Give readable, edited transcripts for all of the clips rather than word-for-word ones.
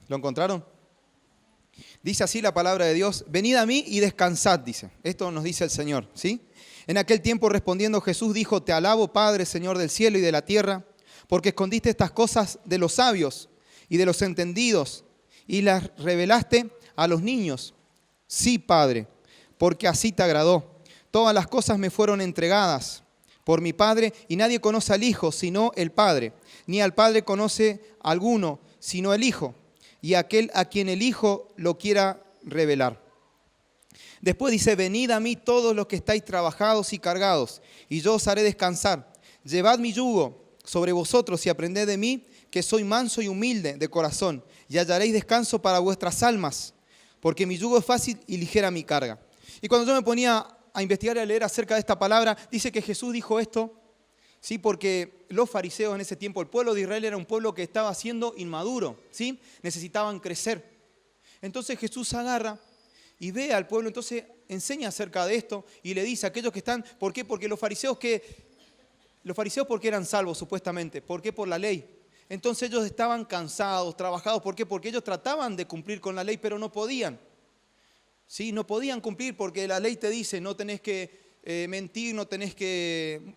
¿Lo encontraron? Dice así la palabra de Dios: venid a mí y descansad, dice. Esto nos dice el Señor, ¿sí? En aquel tiempo respondiendo Jesús dijo: te alabo, Padre, Señor del cielo y de la tierra, porque escondiste estas cosas de los sabios y de los entendidos y las revelaste a los niños. Sí, Padre, porque así te agradó. Todas las cosas me fueron entregadas por mi Padre, y nadie conoce al Hijo sino el Padre, ni al Padre conoce alguno sino el Hijo, y aquel a quien el Hijo lo quiera revelar. Después dice: venid a mí todos los que estáis trabajados y cargados, y yo os haré descansar. Llevad mi yugo sobre vosotros y aprended de mí, que soy manso y humilde de corazón, y hallaréis descanso para vuestras almas, porque mi yugo es fácil y ligera mi carga. Y cuando yo me ponía a investigar y a leer acerca de esta palabra, dice que Jesús dijo esto, ¿sí? Porque los fariseos en ese tiempo, el pueblo de Israel era un pueblo que estaba siendo inmaduro, ¿sí? Necesitaban crecer. Entonces Jesús agarra y ve al pueblo, entonces enseña acerca de esto y le dice a aquellos que están, ¿por qué? Porque los fariseos porque eran salvos supuestamente, ¿por qué? Por la ley. Entonces ellos estaban cansados, trabajados, ¿por qué? Porque ellos trataban de cumplir con la ley, pero no podían. ¿Sí? No podían cumplir porque la ley te dice: no tenés que mentir, no tenés que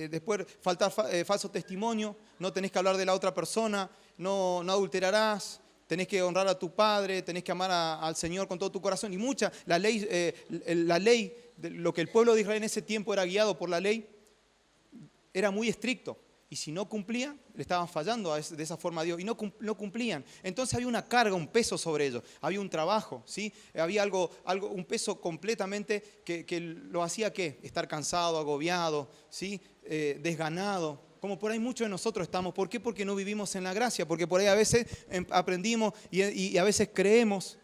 después faltar falso testimonio, no tenés que hablar de la otra persona, no adulterarás, tenés que honrar a tu padre, tenés que amar al Señor con todo tu corazón. Y la ley, lo que el pueblo de Israel en ese tiempo era guiado por la ley, era muy estricto. Y si no cumplían, le estaban fallando de esa forma a Dios. Y no cumplían. Entonces había una carga, un peso sobre ellos. Había un trabajo, ¿sí? Había un peso completamente que lo hacía, ¿qué? Estar cansado, agobiado, ¿sí? Desganado. Como por ahí muchos de nosotros estamos. ¿Por qué? Porque no vivimos en la gracia. Porque por ahí a veces aprendimos y a veces creemos,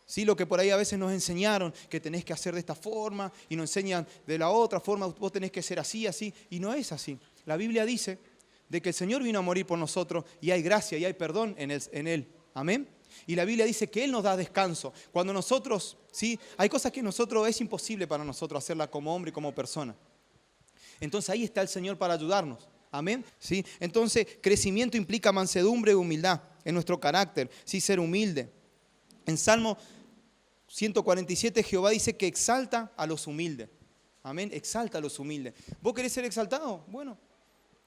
¿sí? Lo que por ahí a veces nos enseñaron, que tenés que hacer de esta forma, y nos enseñan de la otra forma, vos tenés que ser así, así. Y no es así. La Biblia dice de que el Señor vino a morir por nosotros y hay gracia y hay perdón en Él. Amén. Y la Biblia dice que Él nos da descanso. Cuando nosotros, ¿sí? Hay cosas que es imposible para nosotros hacerlas como hombre y como persona. Entonces ahí está el Señor para ayudarnos. Amén. ¿Sí? Entonces crecimiento implica mansedumbre y humildad en nuestro carácter. Sí, ser humilde. En Salmo 147 Jehová dice que exalta a los humildes. Amén. Exalta a los humildes. ¿Vos querés ser exaltado? Bueno.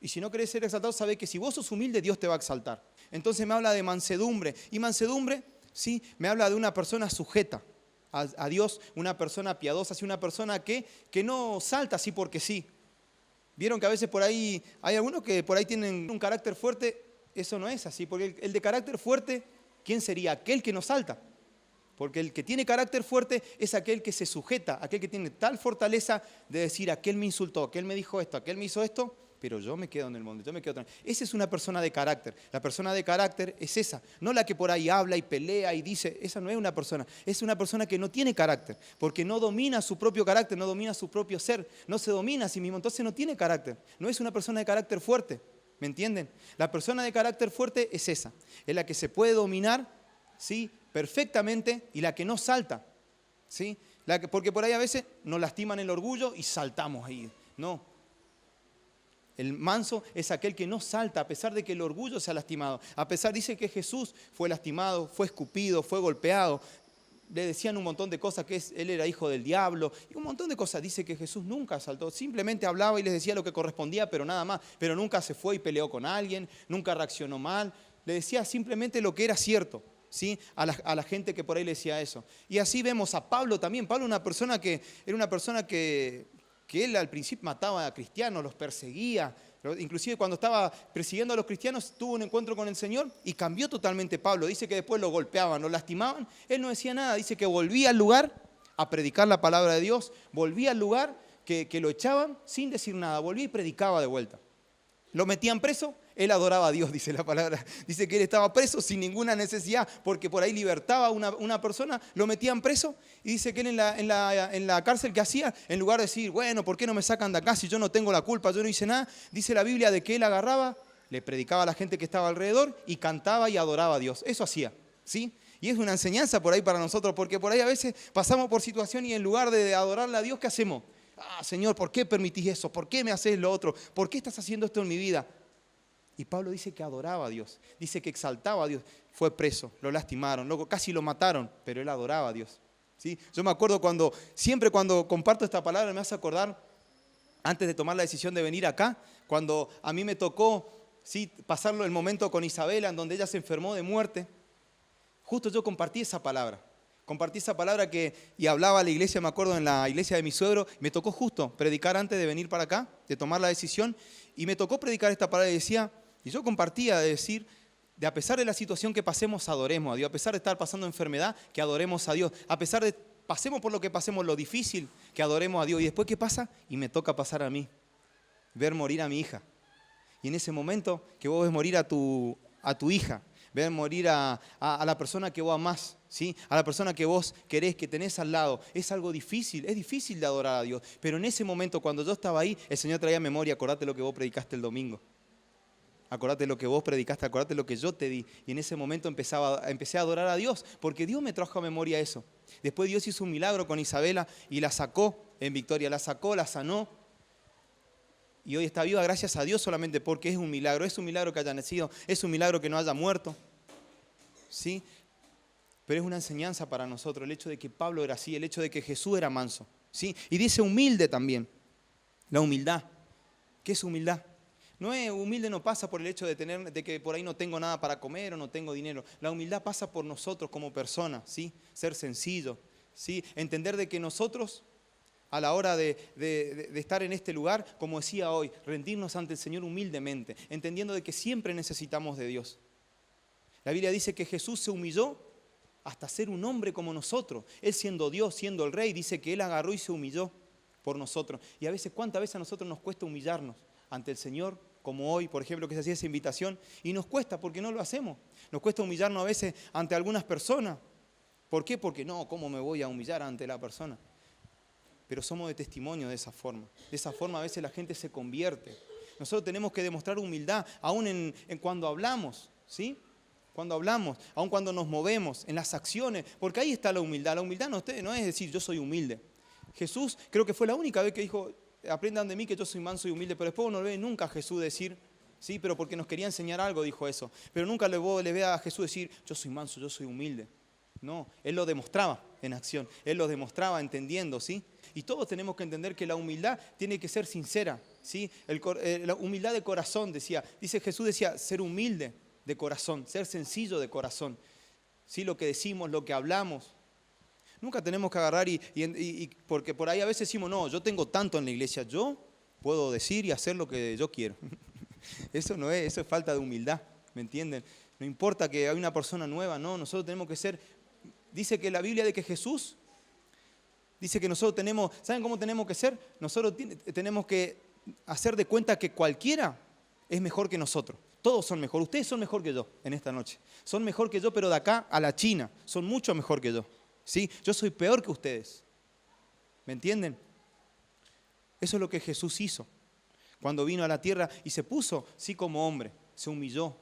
Y si no querés ser exaltado, sabés que si vos sos humilde, Dios te va a exaltar. Entonces me habla de mansedumbre. Y mansedumbre, ¿sí? Me habla de una persona sujeta a Dios, una persona piadosa, ¿sí? Una persona que no salta así porque sí. Vieron que a veces por ahí hay algunos que por ahí tienen un carácter fuerte. Eso no es así, porque el de carácter fuerte, ¿quién sería? Aquel que no salta. Porque el que tiene carácter fuerte es aquel que se sujeta, aquel que tiene tal fortaleza de decir: aquel me insultó, aquel me dijo esto, aquel me hizo esto, pero yo me quedo en el mundo, yo me quedo tranquilo. Esa es una persona de carácter. La persona de carácter es esa, no la que por ahí habla y pelea y dice. Esa no es una persona, es una persona que no tiene carácter, porque no domina su propio carácter, no domina su propio ser, no se domina a sí mismo, entonces no tiene carácter, no es una persona de carácter fuerte. ¿Me entienden? La persona de carácter fuerte es esa, es la que se puede dominar, ¿sí?, perfectamente, y la que no salta, ¿sí? Porque por ahí a veces nos lastiman el orgullo y saltamos ahí. No. El manso es aquel que no salta a pesar de que el orgullo se ha lastimado. A pesar, dice que Jesús fue lastimado, fue escupido, fue golpeado. Le decían un montón de cosas, que él era hijo del diablo, y un montón de cosas. Dice que Jesús nunca saltó, simplemente hablaba y les decía lo que correspondía, pero nada más. Pero nunca se fue y peleó con alguien, nunca reaccionó mal. Le decía simplemente lo que era cierto, ¿sí? A la gente que por ahí le decía eso. Y así vemos a Pablo también. Pablo era una persona que él al principio mataba a cristianos, los perseguía. Inclusive cuando estaba persiguiendo a los cristianos tuvo un encuentro con el Señor y cambió totalmente Pablo. Dice que después lo golpeaban, lo lastimaban. Él no decía nada. Dice que volvía al lugar a predicar la palabra de Dios. Volvía al lugar que lo echaban sin decir nada. Volvía y predicaba de vuelta. Lo metían preso, él adoraba a Dios, dice la palabra. Dice que él estaba preso sin ninguna necesidad, porque por ahí libertaba a una persona, lo metían preso, y dice que él en la cárcel, que hacía, en lugar de decir: bueno, ¿por qué no me sacan de acá si yo no tengo la culpa, yo no hice nada? Dice la Biblia de que él agarraba, le predicaba a la gente que estaba alrededor y cantaba y adoraba a Dios. Eso hacía, ¿sí? Y es una enseñanza por ahí para nosotros, porque por ahí a veces pasamos por situación y en lugar de adorarle a Dios, ¿qué hacemos? Señor, ¿por qué permitís eso? ¿Por qué me haces lo otro? ¿Por qué estás haciendo esto en mi vida? Y Pablo dice que adoraba a Dios, dice que exaltaba a Dios. Fue preso, lo lastimaron, luego casi lo mataron, pero él adoraba a Dios. ¿Sí? Yo me acuerdo siempre cuando comparto esta palabra me hace acordar, antes de tomar la decisión de venir acá, cuando a mí me tocó, ¿sí?, pasarlo el momento con Isabela, en donde ella se enfermó de muerte. Justo yo compartí esa palabra y hablaba a la iglesia, me acuerdo, en la iglesia de mi suegro. Me tocó justo predicar antes de venir para acá, de tomar la decisión, y me tocó predicar esta palabra y yo compartía de decir, de a pesar de la situación que pasemos, adoremos a Dios, a pesar de estar pasando enfermedad, que adoremos a Dios, a pesar de pasemos por lo que pasemos, lo difícil, que adoremos a Dios. Y después, ¿qué pasa? Y me toca pasar a mí, ver morir a mi hija. Y en ese momento que vos ves morir a tu hija, ver morir a la persona que vos amás, ¿sí?, a la persona que vos querés, que tenés al lado, es algo difícil, es difícil de adorar a Dios. Pero en ese momento, cuando yo estaba ahí, el Señor traía memoria, acordate lo que vos predicaste el domingo. Acordate lo que vos predicaste, acordate lo que yo te di. Y en ese momento empecé a adorar a Dios, porque Dios me trajo a memoria eso. Después Dios hizo un milagro con Isabela y la sacó en victoria, la sacó, la sanó. Y hoy está viva gracias a Dios solamente porque es un milagro que haya nacido, es un milagro que no haya muerto. ¿Sí? Pero es una enseñanza para nosotros el hecho de que Pablo era así, el hecho de que Jesús era manso. ¿Sí? Y dice humilde también, la humildad. ¿Qué es humildad? Humilde no pasa por el hecho de que por ahí no tengo nada para comer o no tengo dinero. La humildad pasa por nosotros como personas, ¿sí? Ser sencillo, ¿sí? Entender de que nosotros, a la hora de estar en este lugar, como decía hoy, rendirnos ante el Señor humildemente, entendiendo de que siempre necesitamos de Dios. La Biblia dice que Jesús se humilló hasta ser un hombre como nosotros. Él siendo Dios, siendo el Rey, dice que Él agarró y se humilló por nosotros. Y a veces, ¿cuántas veces a nosotros nos cuesta humillarnos ante el Señor? Como hoy, por ejemplo, que se hacía esa invitación. Y nos cuesta porque no lo hacemos. Nos cuesta humillarnos a veces ante algunas personas. ¿Por qué? Porque no, ¿cómo me voy a humillar ante la persona? Pero somos de testimonio de esa forma. De esa forma a veces la gente se convierte. Nosotros tenemos que demostrar humildad, aún en cuando hablamos, ¿sí? Cuando hablamos, aún cuando nos movemos, en las acciones, porque ahí está la humildad. La humildad no es decir yo soy humilde. Jesús creo que fue la única vez que dijo, aprendan de mí que yo soy manso y humilde, pero después no le ve nunca a Jesús decir, sí, pero porque nos quería enseñar algo dijo eso, pero nunca le ve a Jesús decir, yo soy manso, yo soy humilde. No, Él lo demostraba en acción, Él lo demostraba entendiendo, ¿sí? Y todos tenemos que entender que la humildad tiene que ser sincera, ¿sí? La humildad de corazón, Jesús decía, ser humilde de corazón, ser sencillo de corazón, ¿sí? Lo que decimos, lo que hablamos. Nunca tenemos que agarrar porque por ahí a veces decimos, no, yo tengo tanto en la iglesia, yo puedo decir y hacer lo que yo quiero. Eso es falta de humildad, ¿me entienden? No importa que hay una persona nueva, no, nosotros tenemos que ser, dice que la Biblia de que Jesús, dice que nosotros tenemos, ¿saben cómo tenemos que ser? Nosotros tenemos que hacer de cuenta que cualquiera es mejor que nosotros. Todos son mejor, ustedes son mejor que yo en esta noche. Son mejor que yo, pero de acá a la China, son mucho mejor que yo. ¿Sí? Yo soy peor que ustedes. ¿Me entienden? Eso es lo que Jesús hizo. Cuando vino a la tierra y se puso, sí, como hombre, se humilló,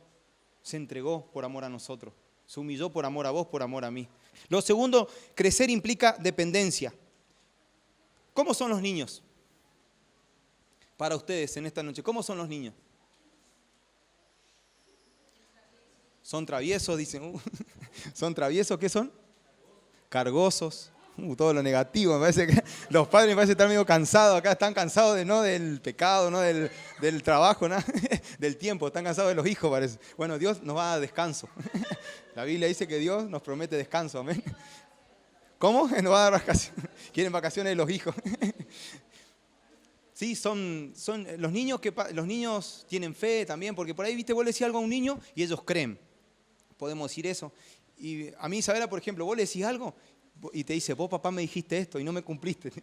se entregó por amor a nosotros. Se humilló por amor a vos, por amor a mí. Lo segundo, crecer implica dependencia. ¿Cómo son los niños? Para ustedes en esta noche, ¿cómo son los niños? Son traviesos, dicen. ¿Son traviesos? ¿Qué son? Cargosos. Todo lo negativo. Me parece que los padres me parece estar medio cansados acá. Están cansados del pecado, no del trabajo, ¿no? Del tiempo. Están cansados de los hijos, parece. Bueno, Dios nos va a dar descanso. La Biblia dice que Dios nos promete descanso. Amén. ¿Cómo? Nos va a dar vacaciones. Quieren vacaciones de los hijos. Sí, son los niños tienen fe también, porque por ahí, viste, vos le decís algo a un niño y ellos creen. Podemos decir eso. Y a mí, Isabela, por ejemplo, vos le decís algo y te dice, vos papá me dijiste esto y no me cumpliste.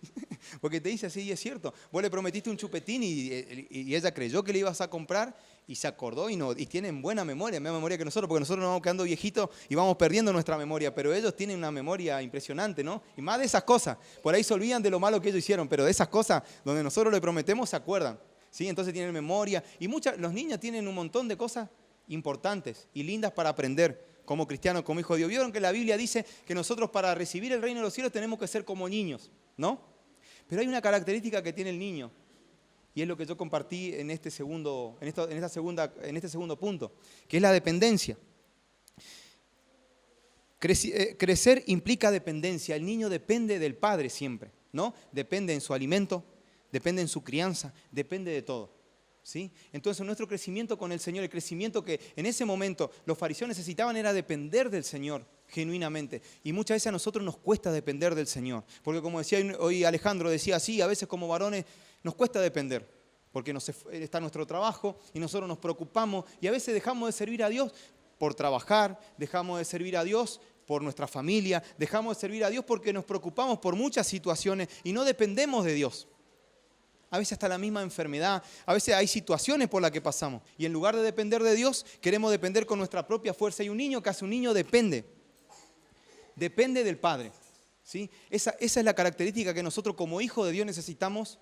Porque te dice así y es cierto. Vos le prometiste un chupetín y ella creyó que le ibas a comprar y se acordó y tienen buena memoria, más memoria que nosotros, porque nosotros nos vamos quedando viejitos y vamos perdiendo nuestra memoria, pero ellos tienen una memoria impresionante, ¿no? Y más de esas cosas. Por ahí se olvidan de lo malo que ellos hicieron, pero de esas cosas donde nosotros le prometemos se acuerdan. ¿Sí? Entonces tienen memoria. Y los niños tienen un montón de cosas importantes y lindas para aprender. Como cristianos, como hijos de Dios. ¿Vieron que la Biblia dice que nosotros para recibir el reino de los cielos tenemos que ser como niños? ¿No? Pero hay una característica que tiene el niño. Y es lo que yo compartí en este segundo punto, que es la dependencia. Crecer implica dependencia. El niño depende del padre siempre, ¿no? Depende en su alimento, depende en su crianza, depende de todo, ¿sí? Entonces nuestro crecimiento con el Señor, el crecimiento que en ese momento los fariseos necesitaban era depender del Señor genuinamente. Y muchas veces a nosotros nos cuesta depender del Señor. Porque como decía hoy Alejandro, decía así, a veces como varones nos cuesta depender. Porque está nuestro trabajo y nosotros nos preocupamos y a veces dejamos de servir a Dios por trabajar, dejamos de servir a Dios por nuestra familia, dejamos de servir a Dios porque nos preocupamos por muchas situaciones y no dependemos de Dios. A veces hasta la misma enfermedad, a veces hay situaciones por las que pasamos y en lugar de depender de Dios, queremos depender con nuestra propia fuerza. Y un niño, casi un niño, depende del Padre, ¿sí? Esa es la característica que nosotros como hijos de Dios necesitamos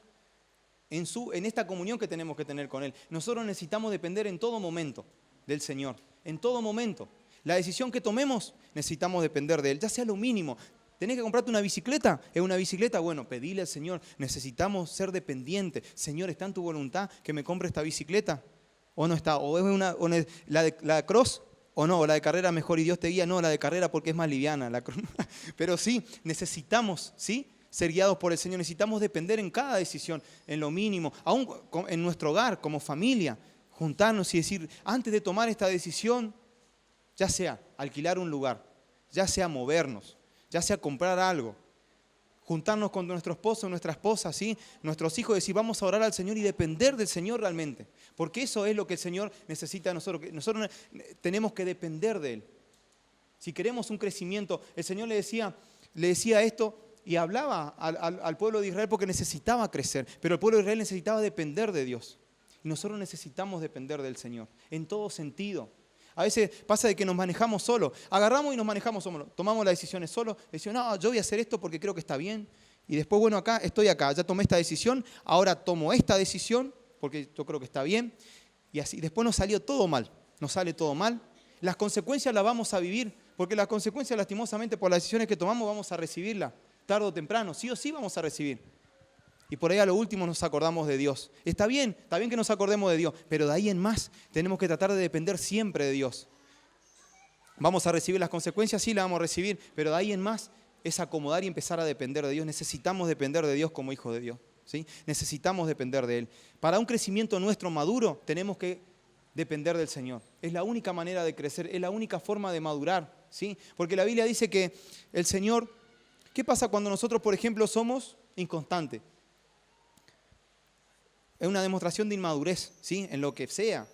en esta comunión que tenemos que tener con Él. Nosotros necesitamos depender en todo momento del Señor, en todo momento. La decisión que tomemos, necesitamos depender de Él, ya sea lo mínimo. ¿Tenés que comprarte una bicicleta? ¿Es una bicicleta? Bueno, pedile al Señor. Necesitamos ser dependientes. Señor, ¿está en tu voluntad que me compre esta bicicleta? ¿O no está? ¿O es la de cross? ¿O no? ¿O la de carrera mejor y Dios te guía? No, la de carrera porque es más liviana. Pero sí, necesitamos, ¿sí?, ser guiados por el Señor. Necesitamos depender en cada decisión, en lo mínimo. Aún en nuestro hogar, como familia, juntarnos y decir, antes de tomar esta decisión, ya sea alquilar un lugar, ya sea movernos, ya sea comprar algo, juntarnos con nuestro esposo, nuestra esposa, ¿sí?, nuestros hijos, decir vamos a orar al Señor y depender del Señor realmente. Porque eso es lo que el Señor necesita de nosotros. Que nosotros tenemos que depender de Él. Si queremos un crecimiento, el Señor le decía esto y hablaba al pueblo de Israel porque necesitaba crecer. Pero el pueblo de Israel necesitaba depender de Dios. Y nosotros necesitamos depender del Señor, en todo sentido. A veces pasa de que nos manejamos solos, agarramos y nos manejamos solos, tomamos las decisiones solos, decimos, no, yo voy a hacer esto porque creo que está bien, y después, bueno, estoy acá, ya tomé esta decisión, ahora tomo esta decisión porque yo creo que está bien, y así, después nos salió todo mal, nos sale todo mal, las consecuencias las vamos a vivir, porque las consecuencias lastimosamente por las decisiones que tomamos vamos a recibirlas, tarde o temprano, sí o sí vamos a recibir. Y por ahí a lo último nos acordamos de Dios. Está bien que nos acordemos de Dios, pero de ahí en más tenemos que tratar de depender siempre de Dios. Vamos a recibir las consecuencias, sí las vamos a recibir, pero de ahí en más es acomodar y empezar a depender de Dios. Necesitamos depender de Dios como hijos de Dios, ¿sí? Necesitamos depender de Él. Para un crecimiento nuestro maduro tenemos que depender del Señor. Es la única manera de crecer, es la única forma de madurar, ¿sí? Porque la Biblia dice que el Señor, ¿qué pasa cuando nosotros, por ejemplo, somos inconstantes? Es una demostración de inmadurez, ¿sí?, en lo que sea.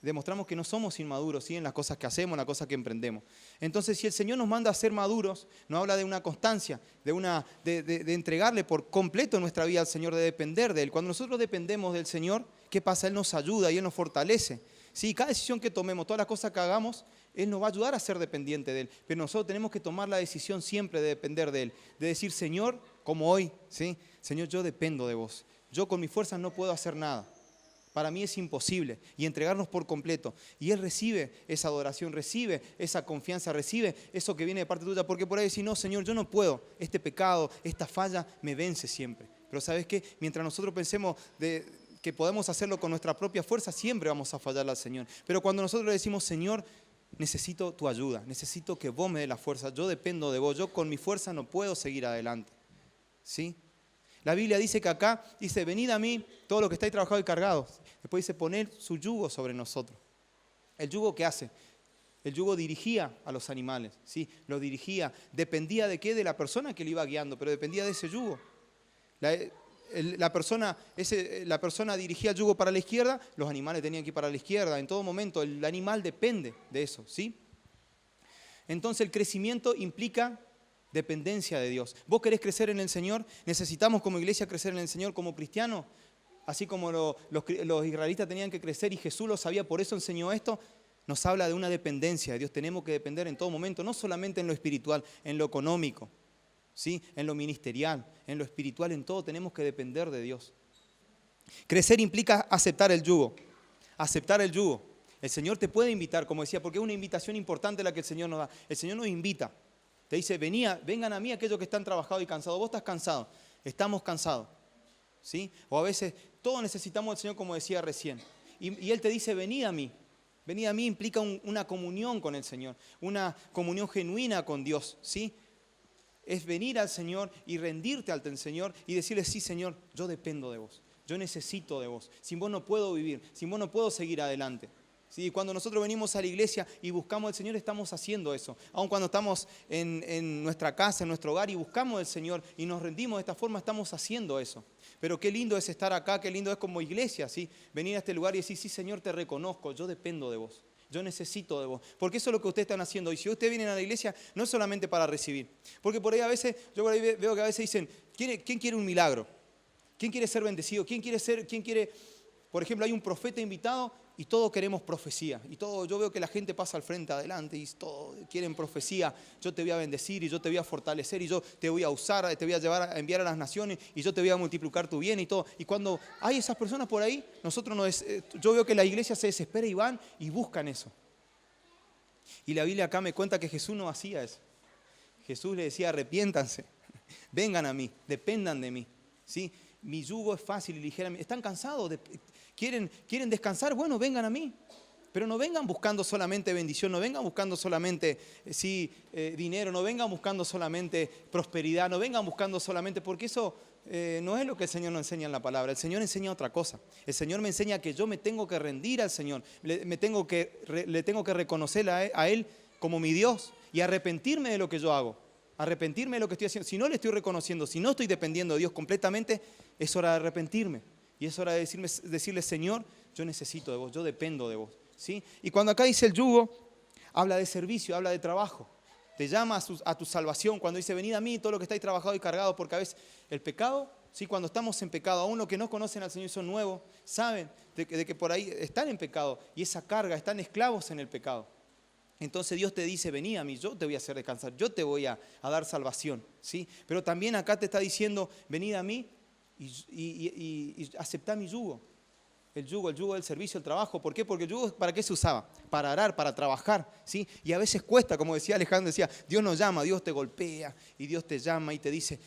Demostramos que no somos inmaduros, ¿sí?, en las cosas que hacemos, en las cosas que emprendemos. Entonces, si el Señor nos manda a ser maduros, nos habla de una constancia, de entregarle por completo nuestra vida al Señor, de depender de Él. Cuando nosotros dependemos del Señor, ¿qué pasa? Él nos ayuda y Él nos fortalece. Sí, cada decisión que tomemos, todas las cosas que hagamos, Él nos va a ayudar a ser dependiente de Él. Pero nosotros tenemos que tomar la decisión siempre de depender de Él. De decir, Señor, como hoy, ¿sí?, Señor, yo dependo de vos. Yo con mis fuerzas no puedo hacer nada. Para mí es imposible. Y entregarnos por completo. Y Él recibe esa adoración, recibe esa confianza, recibe eso que viene de parte tuya. Porque por ahí decir, no, Señor, yo no puedo. Este pecado, esta falla me vence siempre. Pero ¿sabes qué? Mientras nosotros pensemos que podemos hacerlo con nuestra propia fuerza, siempre vamos a fallarle al Señor. Pero cuando nosotros le decimos, Señor, necesito tu ayuda, necesito que vos me des la fuerza, yo dependo de vos, yo con mi fuerza no puedo seguir adelante. ¿Sí? La Biblia dice que acá, dice, venid a mí, todos los que estáis trabajados y cargados. Después dice, poned su yugo sobre nosotros. ¿El yugo qué hace? El yugo dirigía a los animales, ¿sí? Los dirigía. ¿Dependía de qué? De la persona que le iba guiando, pero dependía de ese yugo. La persona dirigía el yugo para la izquierda, los animales tenían que ir para la izquierda. En todo momento, el animal depende de eso, ¿sí? Entonces, el crecimiento implica dependencia de Dios. ¿Vos querés crecer en el Señor? ¿Necesitamos como iglesia crecer en el Señor como cristianos? Así como los israelitas tenían que crecer y Jesús lo sabía, por eso enseñó esto. Nos habla de una dependencia de Dios. Tenemos que depender en todo momento, no solamente en lo espiritual, en lo económico, ¿sí?, en lo ministerial, en lo espiritual, en todo tenemos que depender de Dios. Crecer implica aceptar el yugo. Aceptar el yugo. El Señor te puede invitar, como decía, porque es una invitación importante la que el Señor nos da. El Señor nos invita. Te dice, vengan a mí aquellos que están trabajados y cansados. Vos estás cansado, estamos cansados, ¿sí? O a veces Todos necesitamos al Señor, como decía recién. Y Él te dice, venid a mí. Venid a mí implica una comunión con el Señor, una comunión genuina con Dios, ¿sí? Es venir al Señor y rendirte ante el Señor y decirle, sí, Señor, yo dependo de vos, yo necesito de vos. Sin vos no puedo vivir, sin vos no puedo seguir adelante. ¿Sí? Cuando nosotros venimos a la iglesia y buscamos al Señor, estamos haciendo eso. Aun cuando estamos en nuestra casa, en nuestro hogar y buscamos al Señor y nos rendimos de esta forma, estamos haciendo eso. Pero qué lindo es estar acá, qué lindo es como iglesia, ¿sí? Venir a este lugar y decir, sí, Señor, te reconozco, yo dependo de vos. Yo necesito de vos. Porque eso es lo que ustedes están haciendo. Y si ustedes vienen a la iglesia, no es solamente para recibir. Porque por ahí a veces, yo por ahí veo que a veces dicen, ¿quién quiere un milagro? ¿Quién quiere ser bendecido? ¿Quién quiere, por ejemplo, hay un profeta invitado y todos queremos profecía? Y yo veo que la gente pasa al frente adelante y todos quieren profecía. Yo te voy a bendecir y yo te voy a fortalecer y yo te voy a usar, te voy a llevar a enviar a las naciones y yo te voy a multiplicar tu bien y todo. Y cuando hay esas personas por ahí, yo veo que la iglesia se desespera y van y buscan eso. Y la Biblia acá me cuenta que Jesús no hacía eso. Jesús le decía, arrepiéntanse, vengan a mí, dependan de mí, ¿sí? Mi yugo es fácil y ligero. ¿Están cansados? ¿Quieren descansar? Bueno, vengan a mí. Pero no vengan buscando solamente bendición, no vengan buscando solamente dinero, no vengan buscando solamente prosperidad, no vengan buscando solamente, porque eso no es lo que el Señor nos enseña en la palabra. El Señor enseña otra cosa. El Señor me enseña que yo me tengo que rendir al Señor, le tengo que reconocer a Él como mi Dios y arrepentirme de lo que yo hago. Arrepentirme de lo que estoy haciendo. Si no le estoy reconociendo, si no estoy dependiendo de Dios completamente, es hora de arrepentirme. Y es hora de decirle, Señor, yo necesito de vos, yo dependo de vos. ¿Sí? Y cuando acá dice el yugo, habla de servicio, habla de trabajo. Te llama a tu salvación. Cuando dice, venid a mí, todo lo que estáis trabajado y cargado, porque a veces el pecado, ¿sí? Cuando estamos en pecado, aún los que no conocen al Señor y son nuevos, saben de que por ahí están en pecado y esa carga, están esclavos en el pecado. Entonces Dios te dice, vení a mí, yo te voy a hacer descansar, yo te voy a dar salvación, ¿sí? Pero también acá te está diciendo, venid a mí y aceptá mi yugo. El yugo del servicio, el trabajo. ¿Por qué? Porque el yugo, ¿para qué se usaba? Para arar, para trabajar, ¿sí? Y a veces cuesta, como decía Alejandro, decía, Dios nos llama, Dios te golpea y Dios te llama y te dice,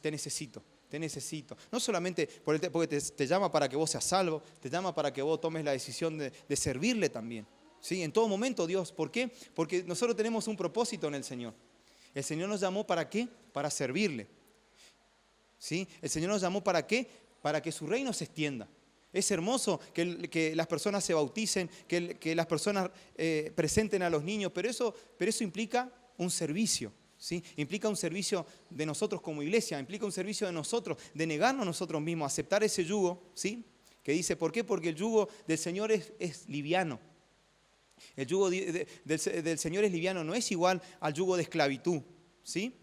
te necesito. Te necesito. No solamente porque te llama para que vos seas salvo, te llama para que vos tomes la decisión de servirle también. ¿Sí? En todo momento Dios. ¿Por qué? Porque nosotros tenemos un propósito en el Señor. El Señor nos llamó ¿para qué? Para servirle. ¿Sí? El Señor nos llamó ¿para qué? Para que su reino se extienda. Es hermoso que las personas se bauticen, que las personas presenten a los niños, pero eso implica un servicio. ¿Sí? Implica un servicio de nosotros como iglesia, implica un servicio de nosotros, de negarnos nosotros mismos, aceptar ese yugo, ¿sí? Que dice, ¿por qué? Porque el yugo del Señor es liviano. El yugo del Señor es liviano, no es igual al yugo de esclavitud, ¿sí?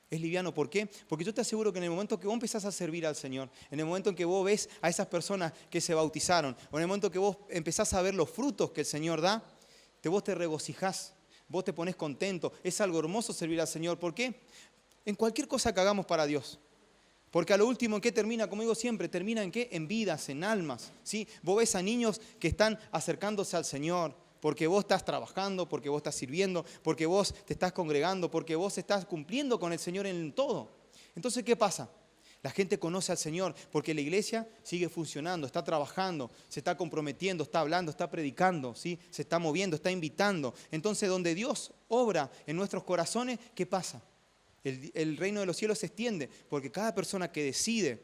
Es liviano, ¿por qué? Porque yo te aseguro que en el momento que vos empezás a servir al Señor, en el momento en que vos ves a esas personas que se bautizaron, o en el momento que vos empezás a ver los frutos que el Señor da, vos te regocijás, vos te pones contento, es algo hermoso servir al Señor. ¿Por qué? En cualquier cosa que hagamos para Dios. Porque a lo último, ¿en qué termina? Como digo siempre, ¿termina en qué? En vidas, en almas, ¿sí? Vos ves a niños que están acercándose al Señor, porque vos estás trabajando, porque vos estás sirviendo, porque vos te estás congregando, porque vos estás cumpliendo con el Señor en todo. Entonces, ¿qué pasa? La gente conoce al Señor porque la iglesia sigue funcionando, está trabajando, se está comprometiendo, está hablando, está predicando, ¿sí? Se está moviendo, está invitando. Entonces, donde Dios obra en nuestros corazones, ¿qué pasa? El reino de los cielos se extiende porque cada persona que decide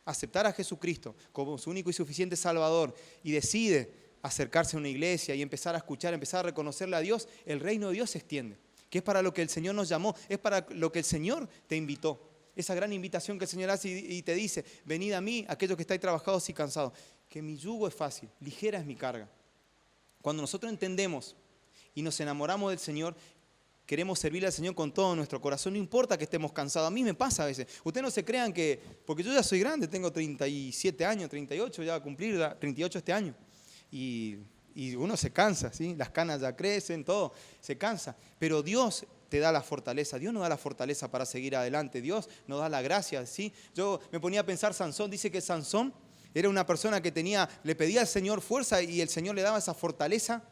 aceptar a Jesucristo como su único y suficiente Salvador y decide acercarse a una iglesia y empezar a escuchar, empezar a reconocerle a Dios, el reino de Dios se extiende. Que es para lo que el Señor nos llamó, es para lo que el Señor te invitó. Esa gran invitación que el Señor hace y te dice, venid a mí, aquellos que estáis trabajados y cansados, que mi yugo es fácil, ligera es mi carga. Cuando nosotros entendemos y nos enamoramos del Señor, queremos servirle al Señor con todo nuestro corazón, no importa que estemos cansados. A mí me pasa a veces. Ustedes no se crean que, porque yo ya soy grande, tengo 37 años, 38, ya voy a cumplir 38 este año. Y uno se cansa, ¿sí? Las canas ya crecen, todo, se cansa. Pero Dios te da la fortaleza, Dios nos da la fortaleza para seguir adelante, Dios nos da la gracia, ¿sí? Yo me ponía a pensar, Sansón, dice que Sansón era una persona que le pedía al Señor fuerza y el Señor le daba esa fortaleza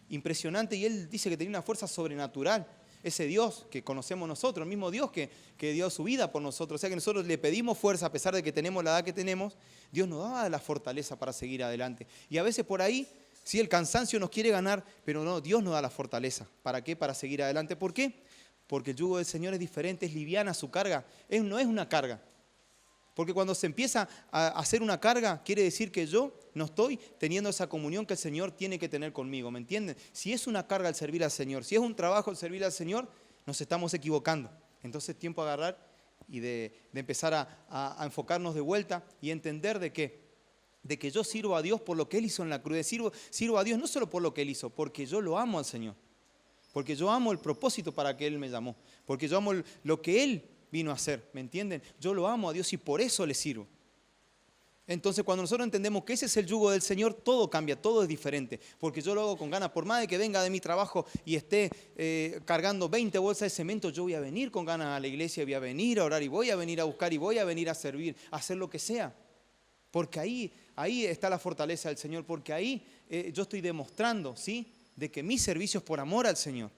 impresionante y él dice que tenía una fuerza sobrenatural. ese Dios que conocemos nosotros, el mismo Dios que dio su vida por nosotros. O sea que nosotros le pedimos fuerza a pesar de que tenemos la edad que tenemos. Dios nos da la fortaleza para seguir adelante. Y a veces por ahí, sí, el cansancio nos quiere ganar, pero no, Dios nos da la fortaleza. ¿Para qué? Para seguir adelante. ¿Por qué? Porque el yugo del Señor es diferente, es liviana su carga. No es una carga. Porque cuando se empieza a hacer una carga, quiere decir que yo no estoy teniendo esa comunión que el Señor tiene que tener conmigo, ¿me entienden? Si es una carga el servir al Señor, si es un trabajo el servir al Señor, nos estamos equivocando. Entonces es tiempo de agarrar y de empezar a enfocarnos de vuelta y entender de que yo sirvo a Dios por lo que Él hizo en la cruz. Sirvo a Dios no solo por lo que Él hizo, porque yo lo amo al Señor. Porque yo amo el propósito para que Él me llamó. Porque yo amo lo que Él vino a hacer, ¿me entienden? Yo lo amo a Dios y por eso le sirvo. Entonces cuando nosotros entendemos que ese es el yugo del Señor, todo cambia, todo es diferente. Porque yo lo hago con ganas. Por más de que venga de mi trabajo y esté cargando 20 bolsas de cemento, yo voy a venir con ganas a la iglesia, voy a venir a orar y voy a venir a buscar y voy a venir a servir, a hacer lo que sea. Porque ahí está la fortaleza del Señor, porque ahí yo estoy demostrando, ¿sí?, de que mi servicio es por amor al Señor.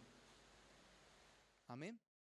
Amén.